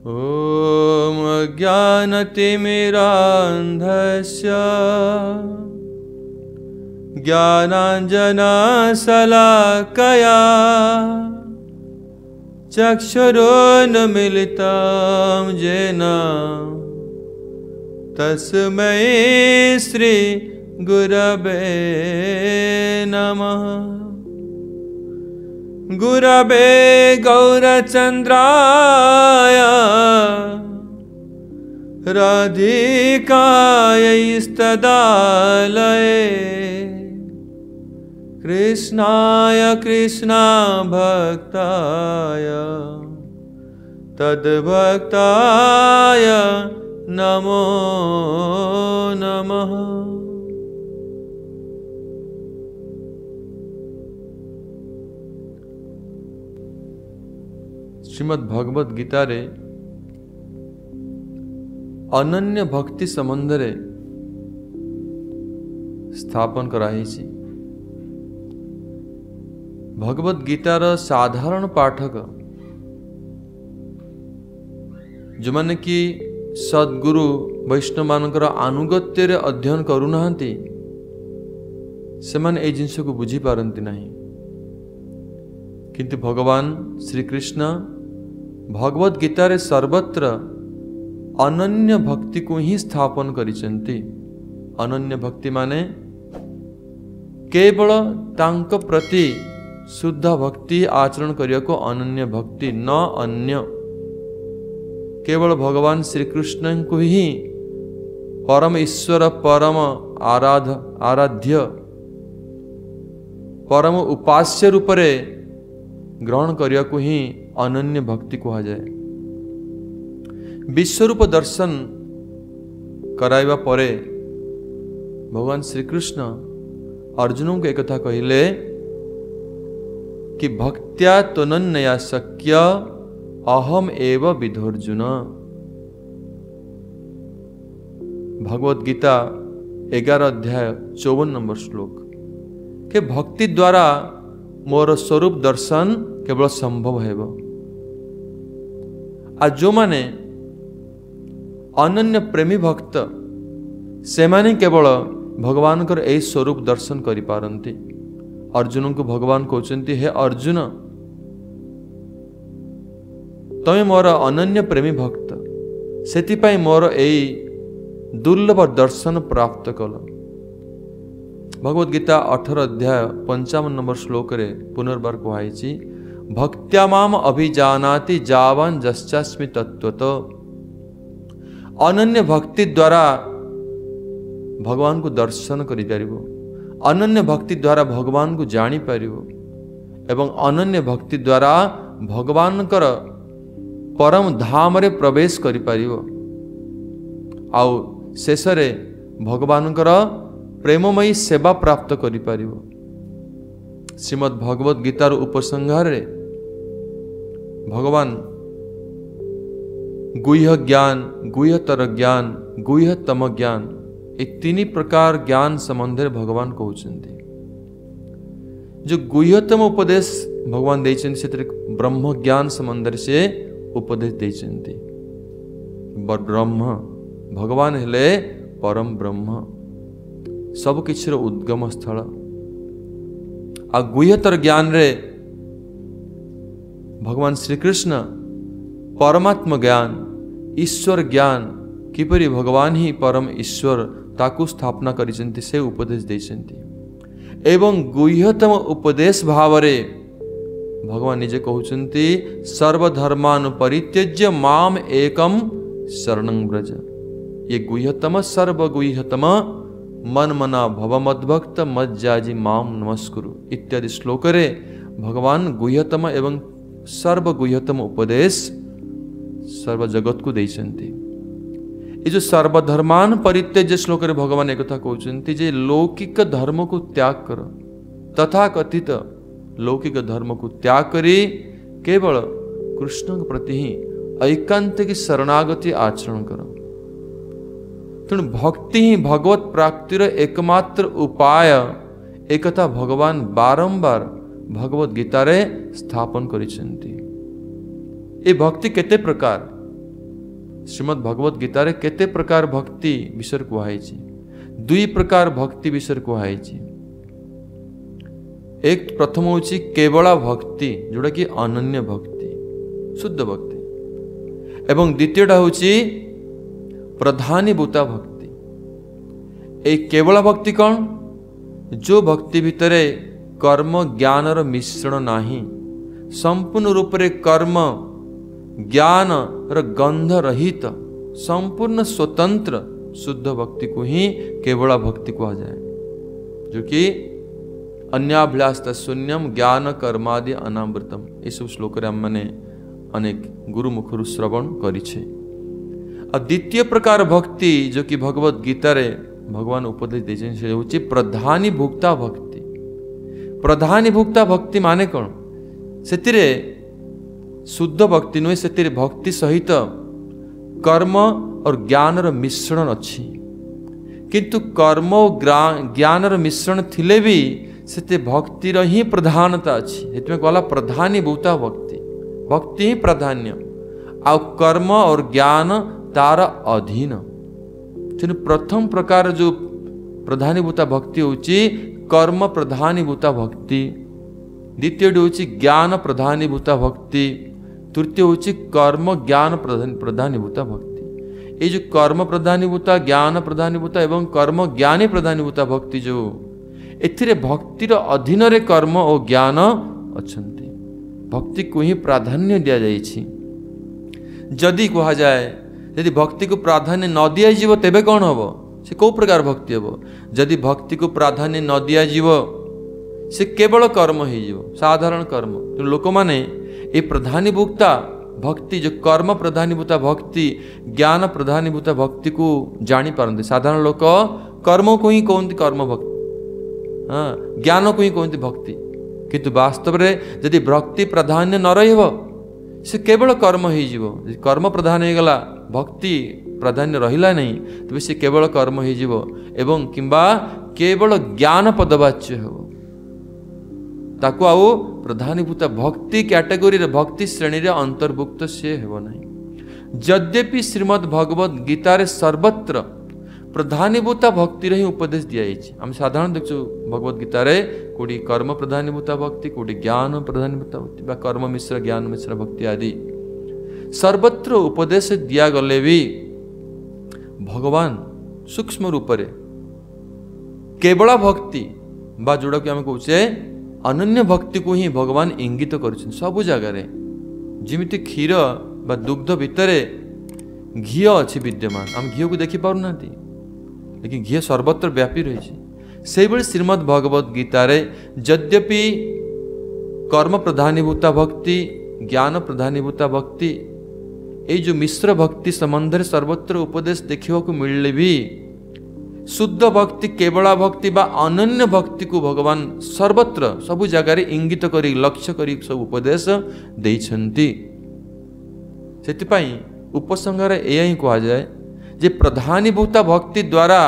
ॐ अज्ञानतिमिरान्धस्य ज्ञानाञ्जनशलाकया चक्षुरुन्मीलितं येन तस्मै श्री गुरवे नमः। गुरवे गौरचन्द्राय राधिकायैस्तदालये कृष्णाय कृष्णभक्ताय तद्भक्ताय नमो नमः। श्रीमद् भगवद गीता रे अनन्य भक्ति संबंध रे स्थापन कराई। भगवद गीतार साधारण पाठक जो माने कि सद्गुरु वैष्णव मानकर आनुगत्य रे अध्ययन करू नाहंती से माने ए जिंस को बुझी पारंती नहीं। किंतु भगवान श्री कृष्ण भगवद गीता रे सर्वत्र अनन्य भक्ति को ही स्थापन करिसेंती। अनन्य भक्ति माने केवल तांक प्रति शुद्ध भक्ति आचरण करिया को अनन्य भक्ति, न अन्य। केवल भगवान श्री कृष्ण को ही परम ईश्वर, परम आराध्य, परम उपास्य रूप रे ग्रहण करिया को ही अनन्य भक्ति कहा जाए। विश्वरूप दर्शन कराइबा परे भगवान श्री कृष्ण अर्जुन को एक कथा कहिले कि भक्त्या त्वनन्या शक्य अहम एव विधोर्जुन। भगवद गीता 11 अध्याय 54 नंबर श्लोक के भक्ति द्वारा मोर स्वरूप दर्शन केवल संभव है। आ जो माने अनन्य प्रेमी भक्त से माने केवल भगवान कर ए स्वरूप दर्शन करि पारंती। अर्जुन को भगवान कहते, हे अर्जुन तमे मोर अनन्य प्रेमी भक्त, सेतिपाई मोर ए दुर्लभ दर्शन प्राप्त कल। भगवद गीता 18 अध्याय 55 नंबर श्लोक रे पुनर्बार कहाई, भक्त्या माम अभिजानाति जावान जश्चास्मि तत्त्वतो। अनन्य भक्ति द्वारा भगवान को दर्शन करि परिबो, अनन्य भक्ति द्वारा भगवान को जानी परिबो एवं अनन्य भक्ति द्वारा भगवान कर परम धाम रे प्रवेश करि परिबो। आउ शेष रे भगवान कर प्रेममयी सेवा प्राप्त करि परिबो। श्रीमद् भगवद गीतार उपसंहार रे भगवान गुह्य ज्ञान, गुह्यतर ज्ञान, गुह्यतम ज्ञान ये तीन प्रकार ज्ञान संबंध भगवान कहते। जो गुह्यतम उपदेश भगवान देते ब्रह्म ज्ञान संबंध से उपदेश देते। ब्रह्म भगवान हेले परम ब्रह्म, सब किछिर उद्गम स्थल। आ गुह्यतर ज्ञान रे भगवान श्री कृष्ण परमात्म ज्ञान, ईश्वर ज्ञान, किपरि भगवान ही परम ईश्वर ताकू स्थापना करिसेंती से उपदेश देइसेंती। एवं गुह्यतम उपदेश भाव रे भगवान निजे कहउचंती, सर्वधर्मान परित्यज्य माम एकम शरणं व्रज। ये गुह्यतम सर्वगुह्यतम मन मना भव मद्भक्त मज्जाजी माम नमस्कुरु इत्यादि श्लोक रे भगवान गुह्यतम एवं सर्वगुह्यतम उपदेश सर्व जगत को देइसेंती। ये जो सर्वधर्मान परित्यज्य श्लोक रे भगवान एक कथा कहउचंती जे लौकिक धर्म को त्याग कर, तथा कथित लौकिक धर्म को त्याग करी केवल कृष्ण के प्रति ही ऐकांतिक शरणागति आचरण कर। तेणु भक्ति ही भगवत प्राप्तिर एकमात्र उपाय एक कथा भगवान बारंबार भगवद गीता रे स्थापन करिसेंती। ए भक्ति केते प्रकार श्रीमद् भगवत गीतार केते प्रकार भक्ति विषय कहुई। दुई प्रकार भक्ति विषय कहुई। एक प्रथम हूँ केवला भक्ति जोड़ा कि अनन्य भक्ति शुद्ध भक्ति एवं द्वितीयटा हूँ प्रधानीभूता भक्ति। एक केवला भक्ति कौन? जो भक्ति भितर कर्म ज्ञानर मिश्रण नाही, संपूर्ण रूप से कर्म ज्ञान गंध रहित संपूर्ण स्वतंत्र शुद्ध भक्ति को ही केवला भक्ति कहा जाए, जो कि अन्याभ्यास शून्यम ज्ञान कर्मादि अनामृतम ये सब श्लोक मैंने अनेक गुरु मुखर श्रवण करिछे। और द्वितीय प्रकार भक्ति जो कि भगवत गीता रे भगवान उपदेश देछे से होची प्रधानी भुक्ता भक्ति। प्रधानी भुक्ता भक्ति माने कौन? सेतिरे शुद्ध भक्ति नुहे, सेतिरे भक्ति सहित कर्म और ज्ञानर मिश्रण अच्छी, किंतु कर्म और ज्ञानर मिश्रण थिले भी सेते भक्तिर ही प्रधानता अच्छी। हेतु कहला प्रधानी भूता भक्ति, भक्ति ही प्राधान्य आ कर्म और ज्ञान तार अधीन। तेणु प्रथम प्रकार जो प्रधानीभूता भक्ति होची कर्म प्रधानीभूता भक्ति, द्वितीय होची ज्ञान प्रधानीभूता भक्ति, तृतीय होची कर्म ज्ञान प्रधानीभूता भक्ति। ये जो कर्म प्रधानीभूता, ज्ञान प्रधानीभूता एवं कर्म ज्ञानी प्रधानीभूता भक्ति जो एथिरे भक्तिर अधीन रे कर्म और ज्ञान अछंती। भक्ति को ही प्राधान्य दिया जाइछि। जदि कहा जाए यदि भक्ति को प्राधान्य न दिया जीव तेबे कौन हबो? से को प्रकार भक्ति हबो? जदि भक्ति को प्राधान्य न दिया जीव से केवल कर्म ही जीव, साधारण कर्म। तो लोक माने ए प्रधानीभूता भक्ति जो कर्म प्रधानीभूता भक्ति, ज्ञान प्रधानीभूता भक्ति को जानी पारंते। साधारण लोक कर्म को ही कहते कर्म भक्ति, हाँ ज्ञान को ही कहते भक्ति, किंतु वास्तव रे यदि भक्ति प्राधान्य न रहिबो से केवल कर्म ही जीवो। कर्म प्रधान हो गला, भक्ति प्राधान्य रहिला नहीं, तबे से केवल कर्म ही जीवो एवं किंबा केवल ज्ञान पदवाच्य हो। ताको आउ प्रधानीभूत भक्ति कैटेगोरी रे भक्ति श्रेणी रे अंतर्भुक्त से हेबो नहीं। यद्यपि श्रीमद् भगवत गीता रे सर्वत्र प्रधानीभूता भक्ति रे ही उपदेश दिया जाइछि। हम साधारण देखछु भगवत गीता रे कोडी कर्म प्रधानीभूता भक्ति, कोडी ज्ञान प्रधानीभूता भक्ति बा कर्म मिश्र ज्ञान मिश्र भक्ति आदि सर्वत्र उपदेश दिया गले भी भगवान सूक्ष्म रूप रे केवला भक्ति बा जोड़ा कि आम कहूचे अनन्य भक्ति को ही भगवान इंगित कर सबु जगार। जिमिति क्षीर बा दुग्ध भितरे घी अच्छी विद्यमान, आम घी को देखी पारना, लेकिन घी सर्वत्र व्यापी रही। से भाई श्रीमद् भगवत गीता रे यद्यपि कर्म प्रधानीभूता भक्ति, ज्ञान प्रधानीभूता भक्ति, ये जो मिश्र भक्ति संबंध सर्वत्र उपदेश देखा मिलले भी शुद्ध भक्ति केवला भक्ति बा अनन्य भक्ति को भगवान सर्वत्र सबु जगार इंगित करी लक्ष्य करी सब उपदेश देइछन्ति। सेतिपाई उपसंहार एया ही कहा जाए जे प्रधानीभूता भक्ति द्वारा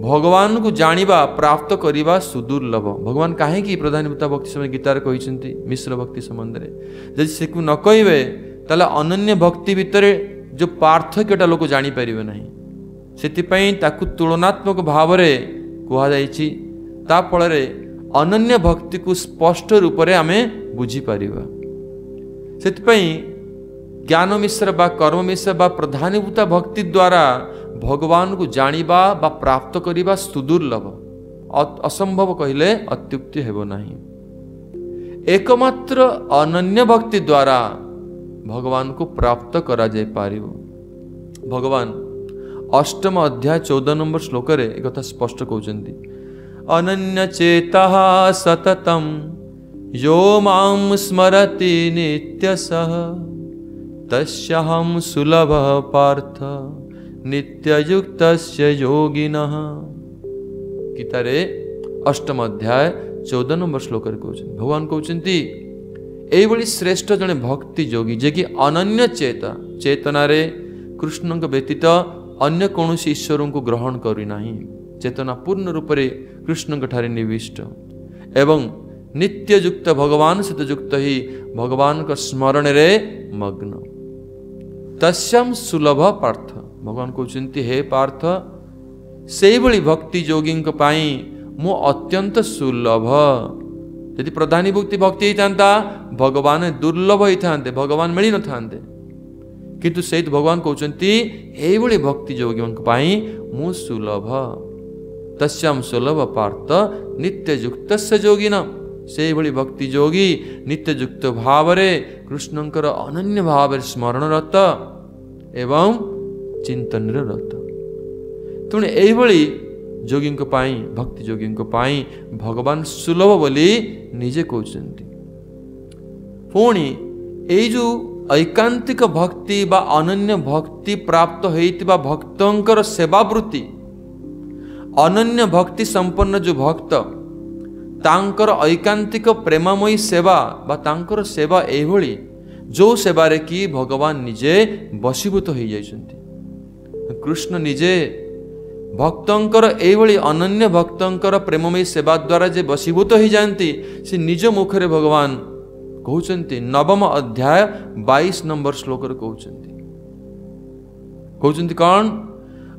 भगवान को जानिबा प्राप्त करिबा सुदुर्लभ। भगवान काहे की प्रधानीभूता भक्ति समय गीतार कहिसेंति मिश्र भक्ति संबंध रे जदि से को न कहिबे ताले अनन्य भक्ति भितरे जो पार्थक्यटा लोक जानि परिबे नाही। सेतिपाई ताकु तुलनात्मक भाव रे कहा जाइछि। ता फଳରେ अनन्य भक्ति को स्पष्ट रूप रे आमे बुझी परिबा। सेतिपाई ज्ञान मिश्र बा कर्म मिश्र बा प्रधानीभूता भक्ति द्वारा भगवान को जानिबा बा प्राप्त करिबा सुदुर्लभ, असंभव कहले अत्युक्ति हेबो नाही। एकमात्र अनन्य भक्ति द्वारा भगवान को प्राप्त करा जाय पारिबो। भगवान अष्टम अध्याय 14 नंबर श्लोक रे एक कथा स्पष्ट कहउचंती, अनन्य चेतः सततम यो मां स्मरति नित्यसः तस्याहं सुलभ पार्थ नित्ययुक्तस्य योगिनः। गीता रे अष्टम अध्याय 14 नंबर श्लोक रे कहउचंती, भगवान कहउचंती एई भली श्रेष्ठ जने भक्ति योगी जे कि अनन्य चेतना रे कृष्ण व्यतीत अन्य कौन ईश्वर को ग्रहण करी नाही, चेतना पूर्ण रूप से कृष्ण ठारे निविष्ट एवं नित्य युक्त भगवान सहित युक्त ही भगवान का स्मरण रे मग्न। तस्याम सुलभ पार्थ। भगवान कहते हे पार्थ से भली भक्ति जोगी मु अत्यंत सुलभ। यदि प्रधानी भक्ति भक्ति होता भगवान दुर्लभ होता, भगवान मिल न था, किंतु से भगवान कहते ये भक्ति जोगी मु सुलभ। तस्याम सुलभ पार्थ नित्य युक्त योगिन। से भली भक्ति जोगी नित्य युक्त भाव कृष्णंकर अनन्य भाव स्मरण रत एवं चिंतन रत। तेणु यही जोगी भक्ति जोगी भगवान सुलभ बोली निजे कहते। पुणी ये जो ऐकांतिक भक्ति बा अनन्य भक्ति प्राप्त होइतिबा भक्तंकर सेवावृत्ति, अनन्य भक्ति संपन्न जो भक्त तांकर ऐकांतिक प्रेममयी सेवा बा तांकर सेवा एभली जो सेवारे कि भगवान निजे बशीभूत हो जाइछन्ति। कृष्ण निजे भक्तंकर एभली अनन्य भक्तंकर प्रेममयी सेवा द्वारा जे बशीभूत हो जाती, से निज मुखरे भगवान कहते। नवम अध्याय 22 नंबर श्लोक कहते कौन?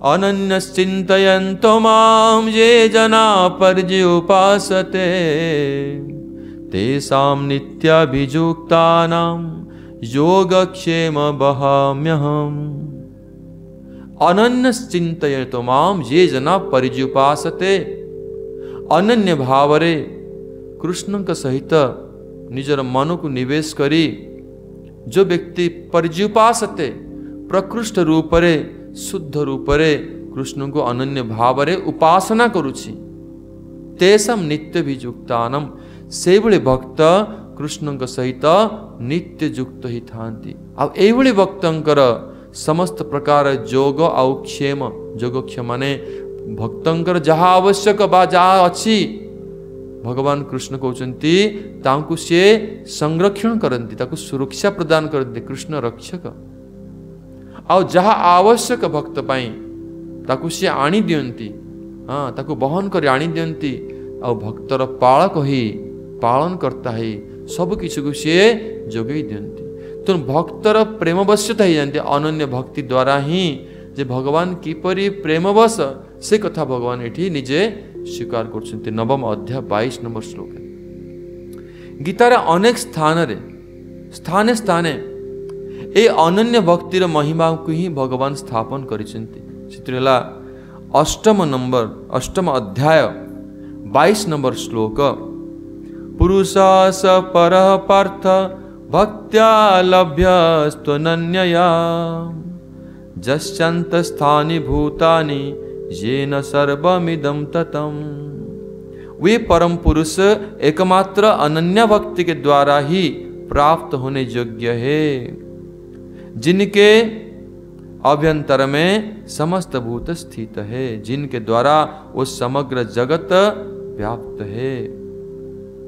अनन्यश्चिन्तयन्तो मां ये जना पर्युपासते तेषां नित्याभियुक्तानां योगक्षेम वहाम्यहम्। अनन्यश्चिन्तयन्तो मां ये जना पर्युपासते, अनन्य भावरे कृष्ण का सहित निजर मन को निवेश करी जो व्यक्ति पर्युपासते प्रकृष्ट रूपरे शुद्ध रूपरे कृष्ण को अनन्य भावरे उपासना करुछि, तेषां नित्य विजुक्तानम, से भली भक्त कृष्ण सहित नित्य युक्त ही थांती। अब एभली भक्तंकर समस्त प्रकार जोग आउ क्षेम, जोगक्षेम माने भक्तंकर जहाँ आवश्यक बा जहाँ अच्छी भगवान कृष्ण कहते तांकु से संरक्षण करती, ताकु सुरक्षा प्रदान करती। कृष्ण रक्षक आउ जहाँ आवश्यक भक्त पाई ताकु से आनी दियंती, हाँ ताकु बहन कर आनी दियंती। आउ भक्तर पालक ही पालन करता है सब किसी को सी जोगई दियंती। तो भक्तर प्रेमवश्यता ही जानते अनन्य भक्ति द्वारा ही जे भगवान किपरि प्रेमवश से कथा भगवान एठी निजे स्वीकार करछन्ति। नवम अध्याय 22 नंबर श्लोक। गीतार अनेक स्थाने स्थाने ए अनन्य भक्तिर महिमा को ही भगवान स्थापन करिसेंति। चित्रला अष्टम अध्याय 22 नंबर श्लोक। पुरुषास परः पार्थ भक्त्या लभ्यस्त्वनन्यया जश्चन्तस्थानि भूतानि येन सर्वमिदं ततम्। वे परम पुरुष एकमात्र अनन्य भक्ति के द्वारा ही प्राप्त होने योग्य है, जिनके अभ्यंतर में समस्त भूत स्थित है, जिनके द्वारा वो समग्र जगत व्याप्त है।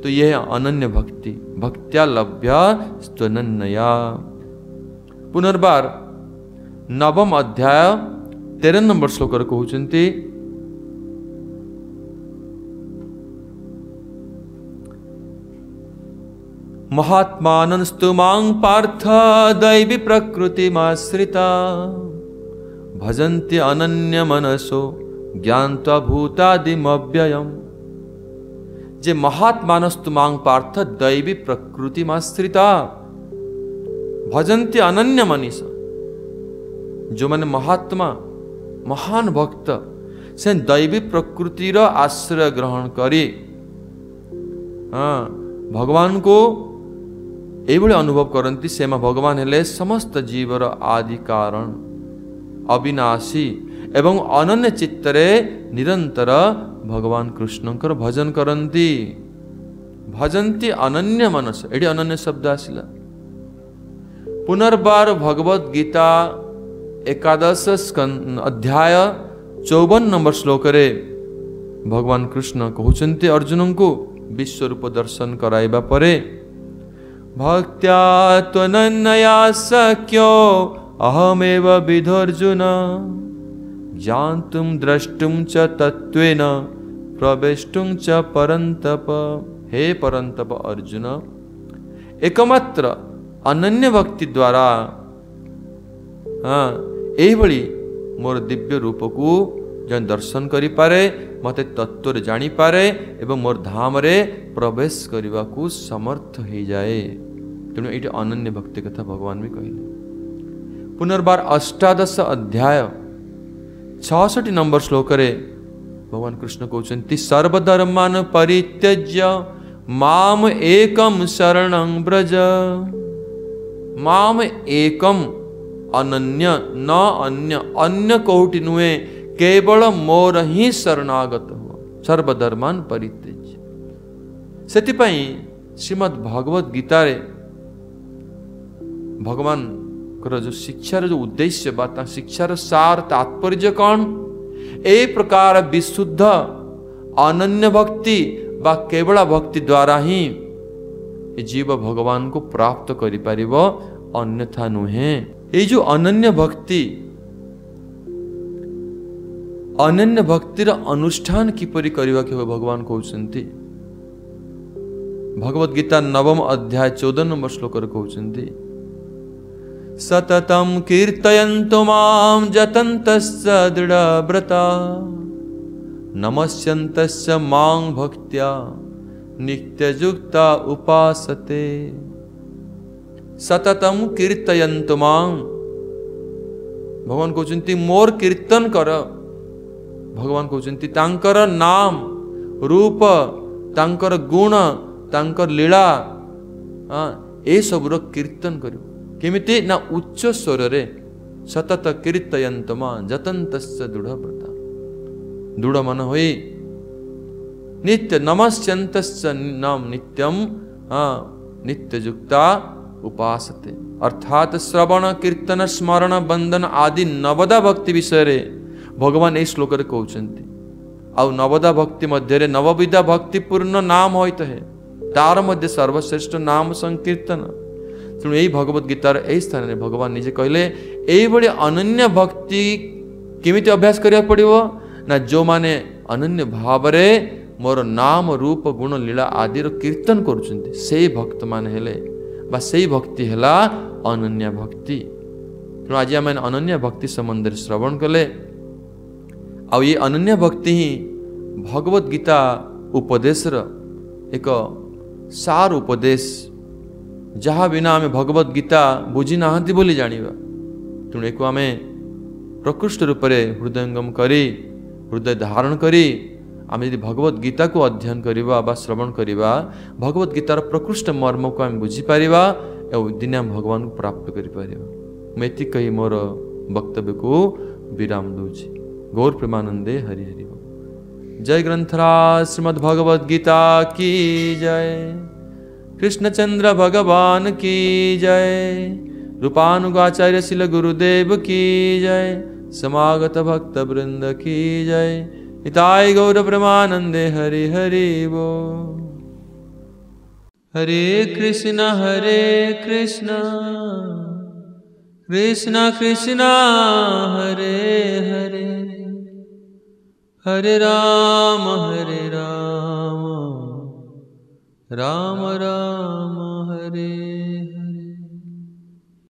तो यह अनन्य भक्ति, भक्त्या लभ्य स्तनन्नया। पुनर्बार नवम अध्याय 13 नंबर श्लोक कहते महात्मानस्तु मां पार्थ दैवी प्रकृतिमाश्रिता भजन्ति अनन्य मनसो ज्ञात्वा भूतादिमव्ययम्। जे महात्मानस्तु मां पार्थ दैवी प्रकृतिमाश्रिता भजन्ति अनन्य मनीष। जो माने महात्मा महान भक्त से दैवी प्रकृतिर आश्रय ग्रहण करी भगवान को एभली अनुभव करती। से भगवान हेले समस्त जीवर आदि कारण, अविनाशी एवं अनन्य चित्तरे निरंतर भगवान कृष्णकर भजन करती। भजन्ति अनन्य मनस, एटी अनन्य शब्द आसिला। पुनर्बार भगवद गीता 11 अध्याय 54 नंबर श्लोक रे भगवान कृष्ण कहते अर्जुन को विश्वरूप दर्शन कराइबा परे भक्त्या त्वनन्यया शक्यो अहमेव विधर्जुन ज्ञातुं द्रष्टुं च तत्त्वेन प्रवेष्टुं च परन्तप। हे परन्तप अर्जुन, एकमात्र अनन्य भक्ति द्वारा हाँ यही मोर दिव्य रूप को जन दर्शन करिपारे मते तत्व जानीपारे एवं मोर धाम रे प्रवेश करने को समर्थ हो जाए। तेणु ये अनन्य भक्ति कथा भगवान भी कहले। पुनर्बार 18 अध्याय 66 नंबर श्लोक रे भगवान कृष्ण कहते सर्वधर्मान परित्यज्य माम एकम शरणं ब्रज। माम एकम अनन्य न अन्य अन्य कोटि नुहे केवल मोर ही शरणागत हो सर्वधर्मान परित्यज्य। सेतिपाई श्रीमद् भगवत गीता रे भगवान जो शिक्षार जो उद्देश्य बा शिक्षार सार तात्पर्य कौन ए प्रकार विशुद्ध अनन्य भक्ति बा केवल भक्ति द्वारा ही जीव भगवान को प्राप्त करि परिबो अन्यथा नुहे। ये जो अनन्य भक्तिर अनुष्ठान किपरि करिवा के भगवान कहउछन्ति। भगवत गीता 9 अध्याय 14 नंबर श्लोक रे कहउछन्ति सततम कीर्तयन्तु मां जतन्तस्य दृढव्रता नमस्यन्तस्य मां भक्त्या नित्ययुक्ता उपासते। सततम कीर्तयन्तु मां भगवान कहउछन्ति मोर कीर्तन कर। भगवान कहउछन्ति तांकर नाम रूप तांकर गुण तांकर लीला ए सबुर कीर्तन करियो केमिति ना उच्च स्वर रे सतत कीर्तयन्त मां जतन्तस्य दृढव्रता दृढ़ मन होई नित्य नमस्यन्तस्य नाम नित्यम नित्ययुक्ता उपासते। अर्थात श्रवण कीर्तन स्मरण बंदन आदि नवदा भक्ति विषय रे भगवान ए श्लोक रे कहउछन्ति। आ नवदा भक्ति मध्य रे नवविधा भक्ति पूर्ण नाम होइत है तार मध्य सर्वश्रेष्ठ नाम संकीर्तन। तेणु यही भगवत गीतार यही स्थान रे भगवान निजे कहले एई बडे अनन्य भक्ति केमिति अभ्यास करिया पड़िबो ना जो माने अनन्य भाव रे मोर नाम रूप गुण लीला आदि रो कीर्तन करूछन्ति सेई भक्त मान हेले बा सेई भक्ति हेला अनन्य भक्ति। तेणु आज आम अनन्य भक्ति संबंध रे श्रवण कले। आ ये अनन्य भक्ति ही भगवत गीता उपदेश रो एक सार उपदेश जहाँ बिना आम भगवत गीता बुझी नाहंती बोली जानिबा। तेणु एको आमे प्रकृष्ट रूप से हृदयंगम करी हृदय धारण करी आम यदि भगवत गीता को अध्ययन करिबा बा श्रवण करिबा भगवत गीतार प्रकृष्ट मर्म को आम बुझी पारिबा एवं दिने आम भगवान को प्राप्त करि पारिबा। मैं एति कही मोर वक्तव्य को विराम दूची। गौर प्रेमानंदे हरि हरि बोल। जय ग्रंथराज श्रीमद् भगवद गीता की जय। कृष्णचंद्र भगवान की जय। रूपानुगाचार्य शिल गुरुदेव की जय। समागत भक्त वृंद की जय। निताय गौर प्रेमानंदे हरि हरि बोल। हरे कृष्ण कृष्ण कृष्ण हरे हरे हरे राम राम राम हरे